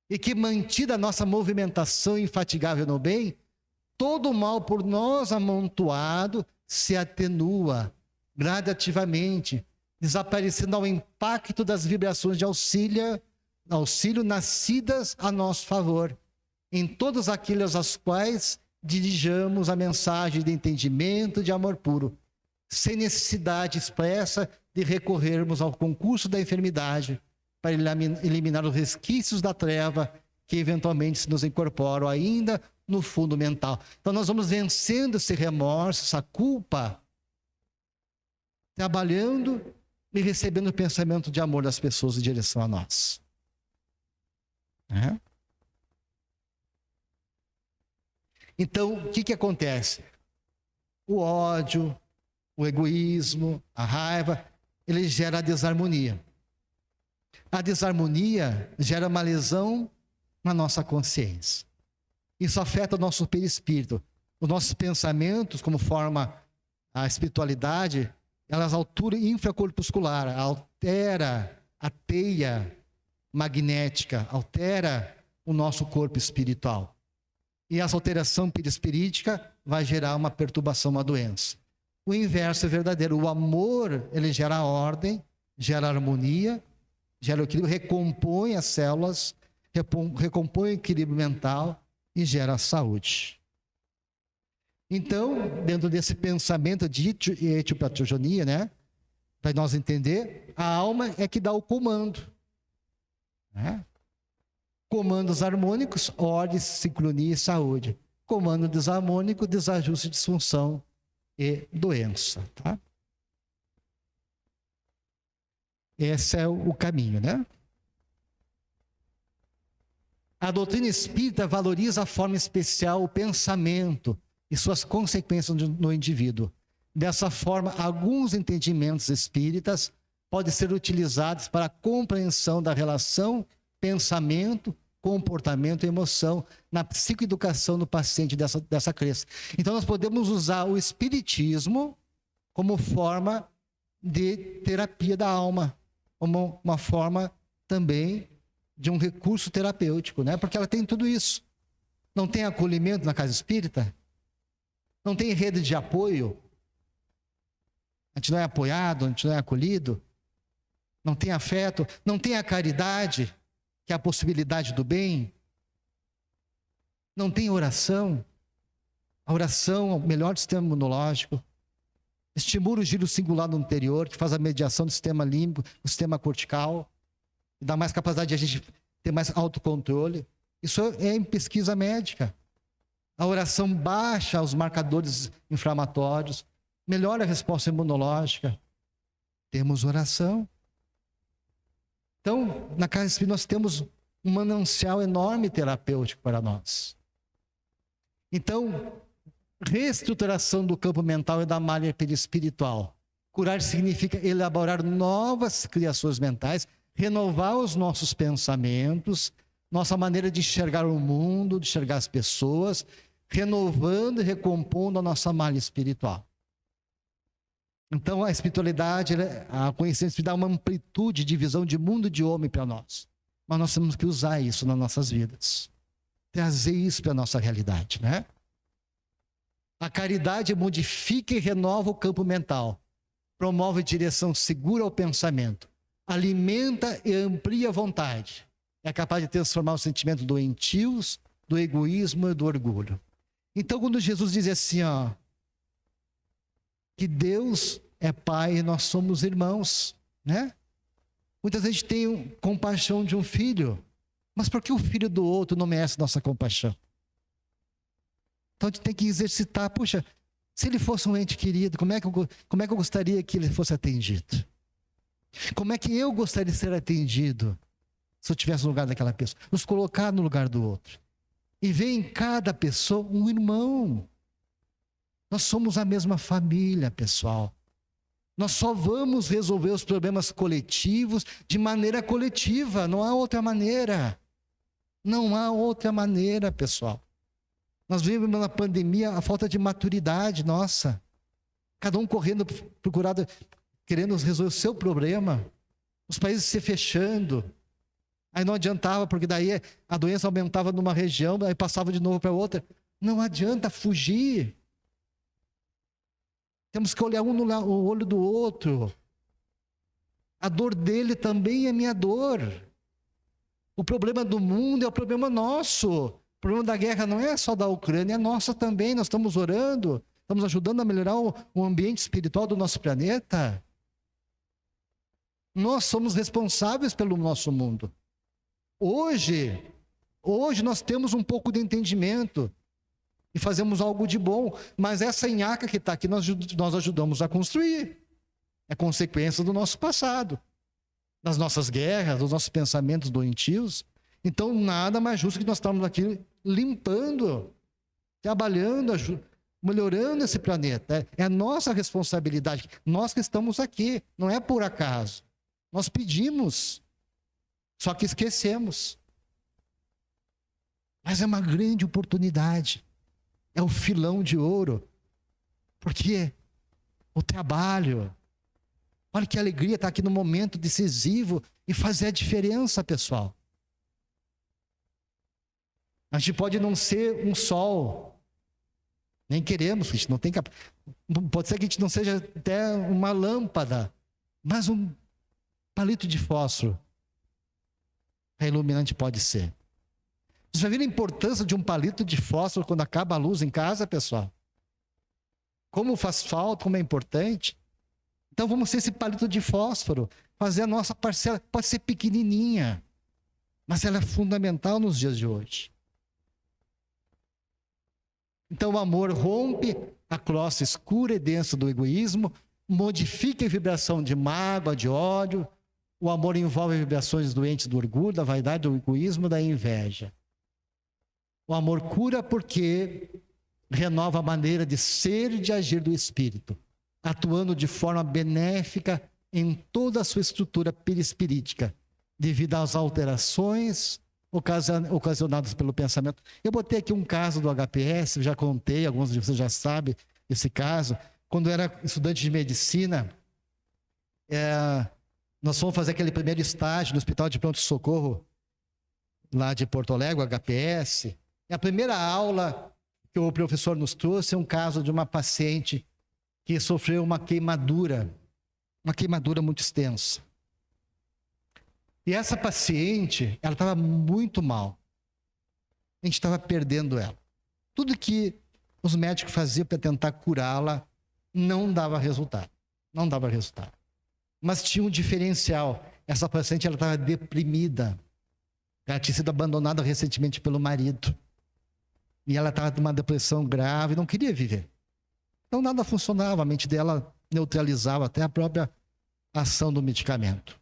E que, mantida a nossa movimentação infatigável no bem, todo o mal por nós amontoado se atenua gradativamente, desaparecendo ao impacto das vibrações de auxílio nascidas a nosso favor, em todos aqueles aos quais dirijamos a mensagem de entendimento, de amor puro, sem necessidade expressa de recorrermos ao concurso da enfermidade, para eliminar os resquícios da treva que eventualmente se nos incorporam ainda no fundo mental. Então nós vamos vencendo esse remorso, essa culpa, trabalhando e recebendo o pensamento de amor das pessoas em direção a nós. Então, o que acontece? O ódio, o egoísmo, a raiva, ele gera a desarmonia. A desarmonia gera uma lesão na nossa consciência. Isso afeta o nosso perispírito. Os nossos pensamentos, como forma a espiritualidade, elas alteram infracorpuscular, altera a teia magnética, altera o nosso corpo espiritual. E essa alteração perispirítica vai gerar uma perturbação, uma doença. O inverso é verdadeiro. O amor, ele gera ordem, gera harmonia, gera o equilíbrio, recompõe as células, recompõe o equilíbrio mental e gera a saúde. Então, dentro desse pensamento de etiopatogenia, né, para nós entender, a alma é que dá o comando. Né? Comandos harmônicos, ordem, sincronia e saúde. Comando desarmônico, desajuste, disfunção e doença. Tá? Esse é o caminho, né? A doutrina espírita valoriza a forma especial, o pensamento e suas consequências no indivíduo. Dessa forma, alguns entendimentos espíritas podem ser utilizados para a compreensão da relação pensamento, comportamento e emoção na psicoeducação do paciente dessa crença. Então, nós podemos usar o espiritismo como forma de terapia da alma, como uma forma também de um recurso terapêutico, né? Porque ela tem tudo isso. Não tem acolhimento na casa espírita, não tem rede de apoio, a gente não é apoiado, a gente não é acolhido, não tem afeto, não tem a caridade, que é a possibilidade do bem, não tem oração. A oração é o melhor sistema imunológico, estimula o giro singular do interior, que faz a mediação do sistema límbico, do sistema cortical, e dá mais capacidade de a gente ter mais autocontrole. Isso é em pesquisa médica. A oração baixa os marcadores inflamatórios, melhora a resposta imunológica. Temos oração. Então, na casa espírita nós temos um manancial enorme terapêutico para nós. Então, reestruturação do campo mental e da malha perispiritual. Curar significa elaborar novas criações mentais, renovar os nossos pensamentos, nossa maneira de enxergar o mundo, de enxergar as pessoas, renovando e recompondo a nossa malha espiritual. Então a espiritualidade, a consciência dá uma amplitude de visão de mundo e de homem para nós. Mas nós temos que usar isso nas nossas vidas. Trazer isso para a nossa realidade, né? A caridade modifica e renova o campo mental. Promove direção segura ao pensamento. Alimenta e amplia a vontade. É capaz de transformar os sentimentos doentios, do egoísmo e do orgulho. Então, quando Jesus diz assim, ó, que Deus é Pai e nós somos irmãos, né? Muitas vezes a gente tem compaixão de um filho, mas por que o filho do outro não merece nossa compaixão? Então a gente tem que exercitar, puxa, se ele fosse um ente querido, como é que eu gostaria que ele fosse atendido? Como é que eu gostaria de ser atendido se eu estivesse no lugar daquela pessoa? Nos colocar no lugar do outro. E ver em cada pessoa um irmão. Nós somos a mesma família, pessoal. Nós só vamos resolver os problemas coletivos de maneira coletiva. Não há outra maneira. Não há outra maneira, pessoal. Nós vivemos na pandemia a falta de maturidade nossa. Cada um correndo, procurando, querendo resolver o seu problema. Os países se fechando. Aí não adiantava, porque daí a doença aumentava numa região, aí passava de novo para outra. Não adianta fugir. Temos que olhar um no olho do outro. A dor dele também é minha dor. O problema do mundo é o problema nosso. O problema da guerra não é só da Ucrânia, é nossa também. Nós estamos orando, estamos ajudando a melhorar o ambiente espiritual do nosso planeta. Nós somos responsáveis pelo nosso mundo. Hoje nós temos um pouco de entendimento e fazemos algo de bom, mas essa nhaca que está aqui nós ajudamos a construir. É consequência do nosso passado, das nossas guerras, dos nossos pensamentos doentios. Então nada mais justo que nós estamos aqui limpando, trabalhando, melhorando esse planeta. É a nossa responsabilidade. Nós que estamos aqui, não é por acaso. Nós pedimos, só que esquecemos. Mas é uma grande oportunidade. É o filão de ouro. Porque o trabalho. Olha que alegria estar aqui no momento decisivo e fazer a diferença, pessoal. A gente pode não ser um sol. Nem queremos, a gente não tem pode ser que a gente não seja até uma lâmpada, mas um palito de fósforo. A iluminante pode ser. Vocês já viram a importância de um palito de fósforo quando acaba a luz em casa, pessoal? Como faz falta, como é importante. Então vamos ser esse palito de fósforo, fazer a nossa parcela, pode ser pequenininha, mas ela é fundamental nos dias de hoje. Então o amor rompe a crosta escura e densa do egoísmo, modifica a vibração de mágoa, de ódio. O amor envolve vibrações doentes do orgulho, da vaidade, do egoísmo, da inveja. O amor cura porque renova a maneira de ser e de agir do espírito, atuando de forma benéfica em toda a sua estrutura perispirítica, devido às alterações ocasionadas pelo pensamento. Eu botei aqui um caso do HPS, já contei, alguns de vocês já sabem esse caso. Quando eu era estudante de medicina, Nós fomos fazer aquele primeiro estágio no Hospital de Pronto-Socorro, lá de Porto Alegre, o HPS. E a primeira aula que o professor nos trouxe é um caso de uma paciente que sofreu uma queimadura muito extensa. E essa paciente, ela estava muito mal. A gente estava perdendo ela. Tudo que os médicos faziam para tentar curá-la não dava resultado. Não dava resultado. Mas tinha um diferencial. Essa paciente, ela estava deprimida. Ela tinha sido abandonada recentemente pelo marido. E ela estava numa depressão grave, não queria viver. Então nada funcionava, a mente dela neutralizava até a própria ação do medicamento.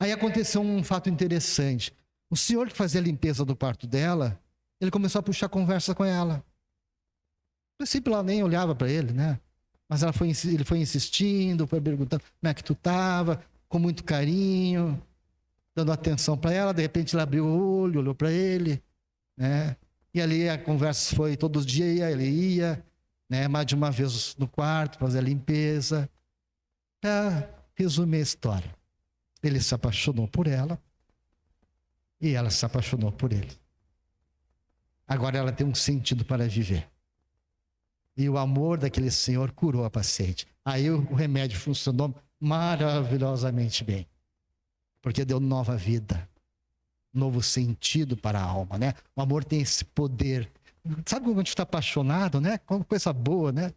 Aí aconteceu um fato interessante. O senhor que fazia a limpeza do quarto dela, ele começou a puxar conversa com ela. No princípio ela nem olhava para ele, né? Mas ele foi insistindo, foi perguntando como é que tu estava, com muito carinho, dando atenção para ela. De repente ela abriu o olho, olhou para ele, né? E ali a conversa foi todos os dias, ele ia, né? Mais de uma vez no quarto, fazer a limpeza. Para resumir a história, ele se apaixonou por ela e ela se apaixonou por ele. Agora ela tem um sentido para viver. E o amor daquele senhor curou a paciente. Aí o remédio funcionou maravilhosamente bem. Porque deu nova vida, novo sentido para a alma, né? O amor tem esse poder. Sabe quando a gente está apaixonado, né? Coisa boa, né?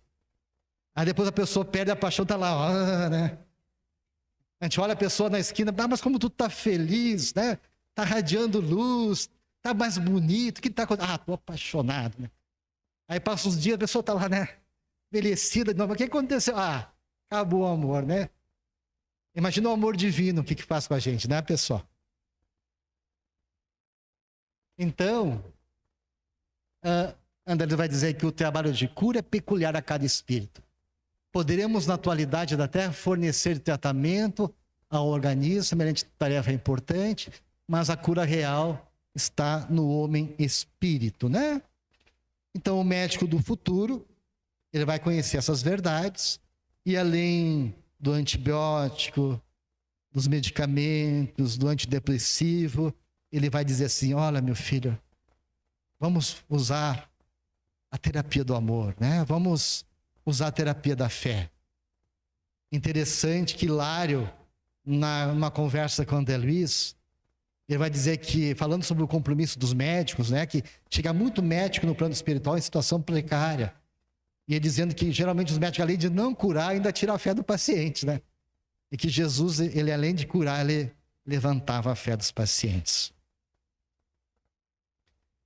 Aí depois a pessoa perde a paixão, está lá, né? A gente olha a pessoa na esquina, mas como tu está feliz, né? Está radiando luz, está mais bonito, o que está acontecendo? Estou apaixonado, né? Aí passa uns dias, a pessoa está lá, né? Envelhecida de novo. O que aconteceu? Acabou o amor, né? Imagina o amor divino, o que faz com a gente, né, pessoal? Então, André vai dizer que o trabalho de cura é peculiar a cada espírito. Poderemos, na atualidade da Terra, fornecer tratamento ao organismo, semelhante tarefa importante, mas a cura real está no homem espírito, né? Então, o médico do futuro, ele vai conhecer essas verdades e além do antibiótico, dos medicamentos, do antidepressivo, ele vai dizer assim: olha, meu filho, vamos usar a terapia do amor, né? Vamos usar a terapia da fé. Interessante que Hilário, numa conversa com André Luiz, ele vai dizer que, falando sobre o compromisso dos médicos, né, que chega muito médico no plano espiritual em situação precária, e ele dizendo que geralmente os médicos, além de não curar, ainda tiram a fé do paciente, né? E que Jesus, ele além de curar, ele levantava a fé dos pacientes.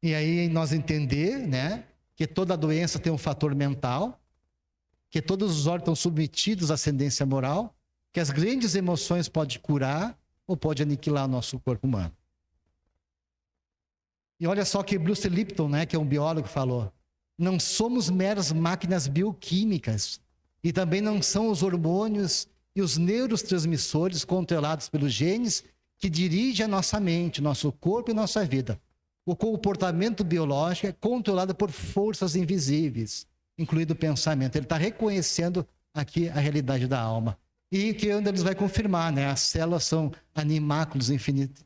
E aí nós entender, né, que toda doença tem um fator mental, que todos os órgãos estão submetidos à ascendência moral, que as grandes emoções podem curar ou pode aniquilar o nosso corpo humano. E olha só que Bruce Lipton, né, que é um biólogo, falou: não somos meras máquinas bioquímicas e também não são os hormônios e os neurotransmissores controlados pelos genes que dirigem a nossa mente, nosso corpo e nossa vida. O comportamento biológico é controlado por forças invisíveis, incluindo o pensamento. Ele está reconhecendo aqui a realidade da alma. E que eles vai confirmar, né? As células são animáculos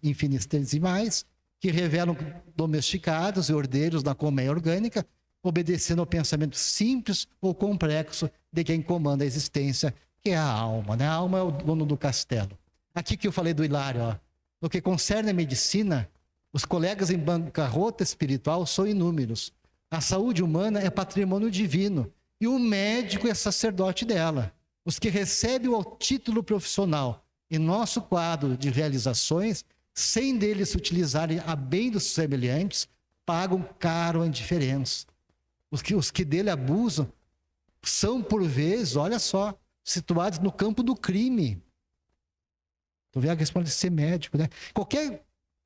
infinitesimais que revelam domesticados e herdeiros da colmeia orgânica, obedecendo ao pensamento simples ou complexo de quem comanda a existência, que é a alma, né? A alma é o dono do castelo. Aqui que eu falei do Hilário, ó. No que concerne a medicina, os colegas em bancarrota espiritual são inúmeros. A saúde humana é patrimônio divino e o médico é sacerdote dela. Os que recebem o título profissional em nosso quadro de realizações, sem deles se utilizarem a bem dos semelhantes, pagam caro a indiferença. Os que dele abusam são, por vezes, olha só, situados no campo do crime. Tu vê a questão de ser médico, né? Qualquer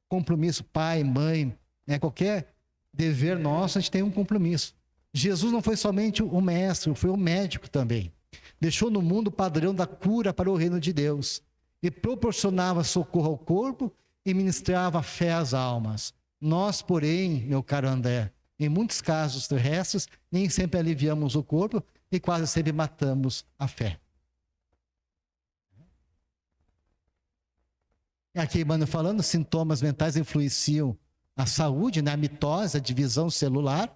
compromisso, pai, mãe, né? Qualquer dever nosso, a gente tem um compromisso. Jesus não foi somente o mestre, foi o médico também. Deixou no mundo o padrão da cura para o reino de Deus e proporcionava socorro ao corpo e ministrava fé às almas. Nós, porém, meu caro André, em muitos casos terrestres, nem sempre aliviamos o corpo e quase sempre matamos a fé. Aqui, Emmanuel falando, sintomas mentais influenciam a saúde, né? A mitose, a divisão celular.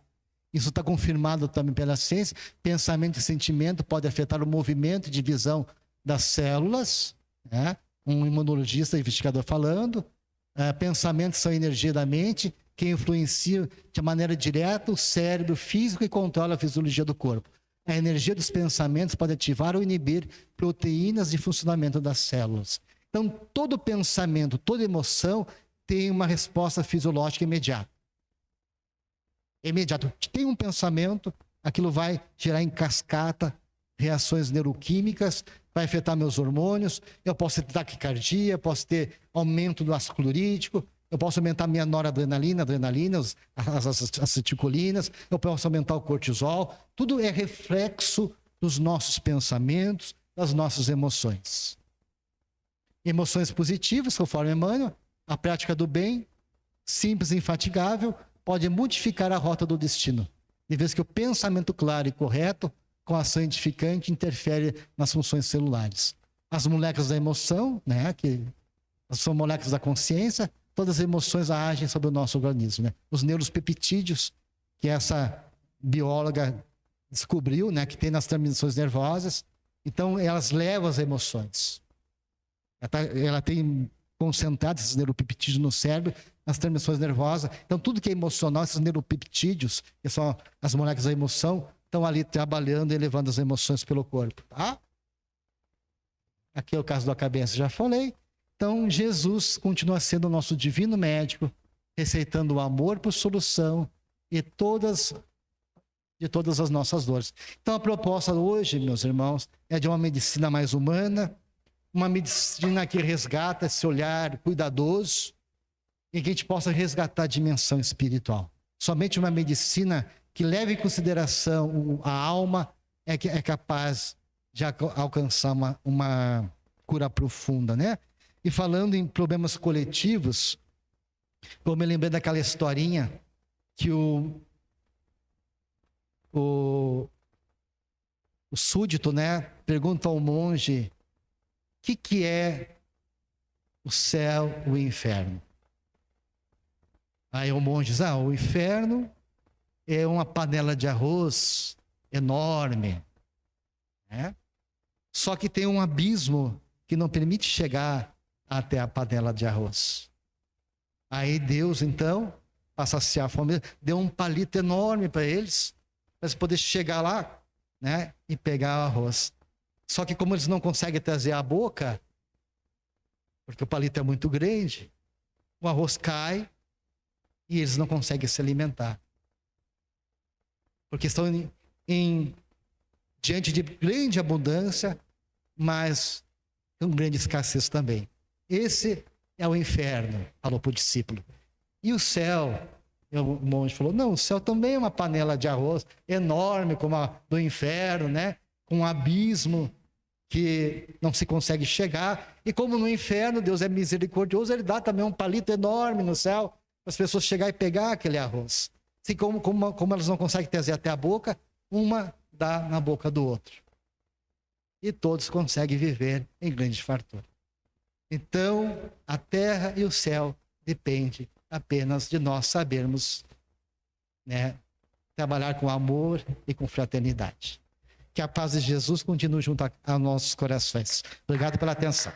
Isso está confirmado também pela ciência. Pensamento e sentimento podem afetar o movimento e divisão das células, né? Um imunologista, investigador falando. Pensamentos são energia da mente, que influenciam de maneira direta o cérebro físico e controla a fisiologia do corpo. A energia dos pensamentos pode ativar ou inibir proteínas de funcionamento das células. Então, todo pensamento, toda emoção tem uma resposta fisiológica imediata. Imediato. Tem um pensamento, aquilo vai gerar em cascata reações neuroquímicas, vai afetar meus hormônios, eu posso ter taquicardia, posso ter aumento do ácido clorídrico, eu posso aumentar minha noradrenalina, adrenalina, as acetilcolinas, eu posso aumentar o cortisol. Tudo é reflexo dos nossos pensamentos, das nossas emoções. Emoções positivas, conforme Emmanuel, a prática do bem, simples e infatigável, pode modificar a rota do destino, de vez que o pensamento claro e correto, com ação edificante, interfere nas funções celulares. As moléculas da emoção, né, que são moléculas da consciência, todas as emoções agem sobre o nosso organismo, né? Os neuropeptídeos, que essa bióloga descobriu, né, que tem nas terminações nervosas, então elas levam as emoções. Ela tem concentrado esses neuropeptídeos no cérebro, nas terminações nervosas. Então, tudo que é emocional, esses neuropeptídeos, que são as moléculas da emoção, estão ali trabalhando e levando as emoções pelo corpo, tá? Aqui é o caso da cabeça, já falei. Então, Jesus continua sendo o nosso divino médico, receitando o amor por solução de todas as nossas dores. Então, a proposta hoje, meus irmãos, é de uma medicina mais humana, uma medicina que resgata esse olhar cuidadoso e que a gente possa resgatar a dimensão espiritual. Somente uma medicina que leve em consideração a alma é capaz de alcançar uma cura profunda, né? E falando em problemas coletivos, eu me lembrei daquela historinha que o súdito, né, pergunta ao monge o que é o céu e o inferno. Aí o monge diz, o inferno é uma panela de arroz enorme, né? Só que tem um abismo que não permite chegar até a panela de arroz. Aí Deus, então, para saciar a fome, deu um palito enorme para eles, para eles poderem chegar lá, né, e pegar o arroz. Só que como eles não conseguem trazer a boca, porque o palito é muito grande, o arroz cai e eles não conseguem se alimentar. Porque estão diante de grande abundância, mas com grande escassez também. Esse é o inferno, falou para o discípulo. E o céu, o monge falou, não, o céu também é uma panela de arroz enorme, como a do inferno, né? Com um abismo que não se consegue chegar. E como no inferno Deus é misericordioso, ele dá também um palito enorme no céu, para as pessoas chegarem e pegar aquele arroz. Assim como elas não conseguem trazer até a boca, uma dá na boca do outro. E todos conseguem viver em grande fartura. Então, a terra e o céu dependem apenas de nós sabermos, né, trabalhar com amor e com fraternidade. Que a paz de Jesus continue junto a nossos corações. Obrigado pela atenção.